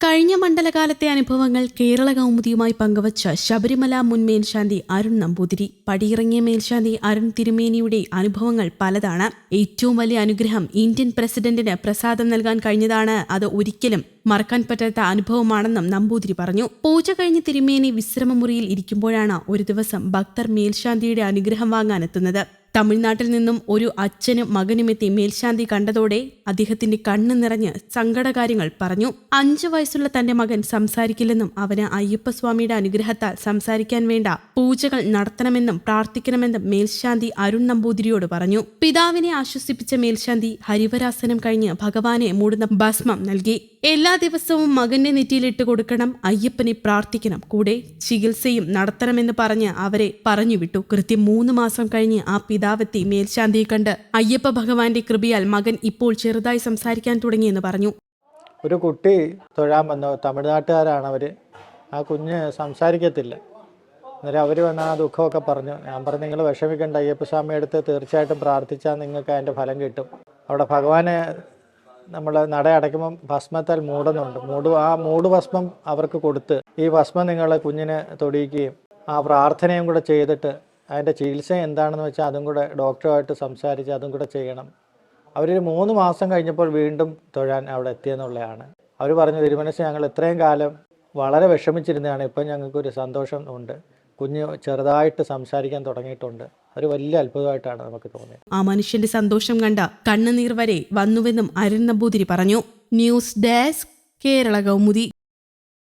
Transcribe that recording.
കഴിഞ്ഞ മണ്ഡലകാലത്തെ അനുഭവങ്ങൾ കേരള കൗമുദിയുമായി പങ്കുവച്ച ശബരിമല മുൻ മേൽശാന്തി അരുൺ നമ്പൂതിരി. പടിയിറങ്ങിയ മേൽശാന്തി അരുൺ തിരുമേനിയുടെ അനുഭവങ്ങൾ പലതാണ്. ഏറ്റവും വലിയ അനുഗ്രഹം ഇന്ത്യൻ പ്രസിഡന്റിന് പ്രസാദം നൽകാൻ കഴിഞ്ഞതാണ്. അത് ഒരിക്കലും മറക്കാൻ പറ്റാത്ത അനുഭവമാണെന്നും നമ്പൂതിരി പറഞ്ഞു. പൂജ കഴിഞ്ഞ് തിരുമേനി വിശ്രമമുറിയിൽ ഇരിക്കുമ്പോഴാണ് ഒരു ദിവസം ഭക്തർ മേൽശാന്തിയുടെ അനുഗ്രഹം വാങ്ങാനെത്തുന്നത്. തമിഴ്നാട്ടിൽ നിന്നും ഒരു അച്ഛനും മകനുമെത്തി മേൽശാന്തി കണ്ടതോടെ അദ്ദേഹത്തിന്റെ കണ്ണ് നിറഞ്ഞ് സങ്കടകാര്യങ്ങൾ പറഞ്ഞു. 5 വയസ്സുള്ള തന്റെ മകൻ സംസാരിക്കില്ലെന്നും അവന് അയ്യപ്പസ്വാമിയുടെ അനുഗ്രഹത്താൽ സംസാരിക്കാൻ വേണ്ട പൂജകൾ നടത്തണമെന്നും പ്രാർത്ഥിക്കണമെന്നും മേൽശാന്തി അരുൺ നമ്പൂതിരിയോട് പറഞ്ഞു. പിതാവിനെ ആശ്വസിപ്പിച്ച മേൽശാന്തി ഹരിവരാസനം കഴിഞ്ഞ് ഭഗവാനെ മൂടുന്ന ഭസ്മം നൽകി. എല്ലാ ദിവസവും മകന്റെ നെറ്റിയിലിട്ട് കൊടുക്കണം, അയ്യപ്പനെ പ്രാർത്ഥിക്കണം, കൂടെ ചികിത്സയും നടത്തണമെന്ന് പറഞ്ഞ് അവരെ പറഞ്ഞുവിട്ടു. കൃത്യം 3 മാസം കഴിഞ്ഞ് ആ പിതാവെത്തി മേൽശാന്തിയെ കണ്ട് അയ്യപ്പ ഭഗവാന്റെ കൃപയാൽ മകൻ ഇപ്പോൾ ചെറുതായി സംസാരിക്കാൻ തുടങ്ങിയെന്ന് പറഞ്ഞു. ഒരു കുട്ടി തൊഴാൻ വന്നു, തമിഴ്നാട്ടുകാരാണ് അവർ. ആ കുഞ്ഞ് സംസാരിക്കത്തില്ല. അന്നേരം അവർ വന്ന് ആ ദുഃഖമൊക്കെ പറഞ്ഞു. ഞാൻ പറഞ്ഞു, നിങ്ങൾ വിഷമിക്കേണ്ട, അയ്യപ്പസ്വാമി അടുത്ത് തീർച്ചയായിട്ടും പ്രാർത്ഥിച്ചാൽ നിങ്ങൾക്ക് അതിൻ്റെ ഫലം കിട്ടും. അവിടെ ഭഗവാനെ നമ്മൾ നട അടയ്ക്കുമ്പം ഭസ്മത്താൽ മൂടുന്നുണ്ട്. ആ മൂടുഭസ്മം അവർക്ക് കൊടുത്ത് ഈ ഭസ്മം നിങ്ങൾ കുഞ്ഞിനെ തൊടിയിക്കുകയും ആ പ്രാർത്ഥനയും കൂടെ ചെയ്തിട്ട് അതിൻ്റെ ചികിത്സ എന്താണെന്ന് വെച്ചാൽ അതും കൂടെ ഡോക്ടറുമായിട്ട് സംസാരിച്ച് അതും കൂടെ ചെയ്യണം. അവരൊരു 3 മാസം കഴിഞ്ഞപ്പോൾ വീണ്ടും തൊഴാൻ അവിടെ എത്തിയെന്നുള്ളതാണ്. അവർ പറഞ്ഞു, തിരുമനസ് ഞങ്ങൾ ഇത്രയും കാലം വളരെ വിഷമിച്ചിരുന്നതാണ്, ഇപ്പം ഞങ്ങൾക്കൊരു സന്തോഷം ഉണ്ട്. കുഞ്ഞ് ചെറുതായിട്ട് സംസാരിക്കാൻ തുടങ്ങിയിട്ടുണ്ട്. ഒരു വലിയ അത്ഭുതമായിട്ടാണ് നമുക്ക് തോന്നിയത്. ആ മനുഷ്യന്റെ സന്തോഷം കണ്ട കണ്ണുനീർ വരെ വന്നുവെന്നും അരുൺ നമ്പൂതിരി പറഞ്ഞു. News desk, Kerala Kaumudi.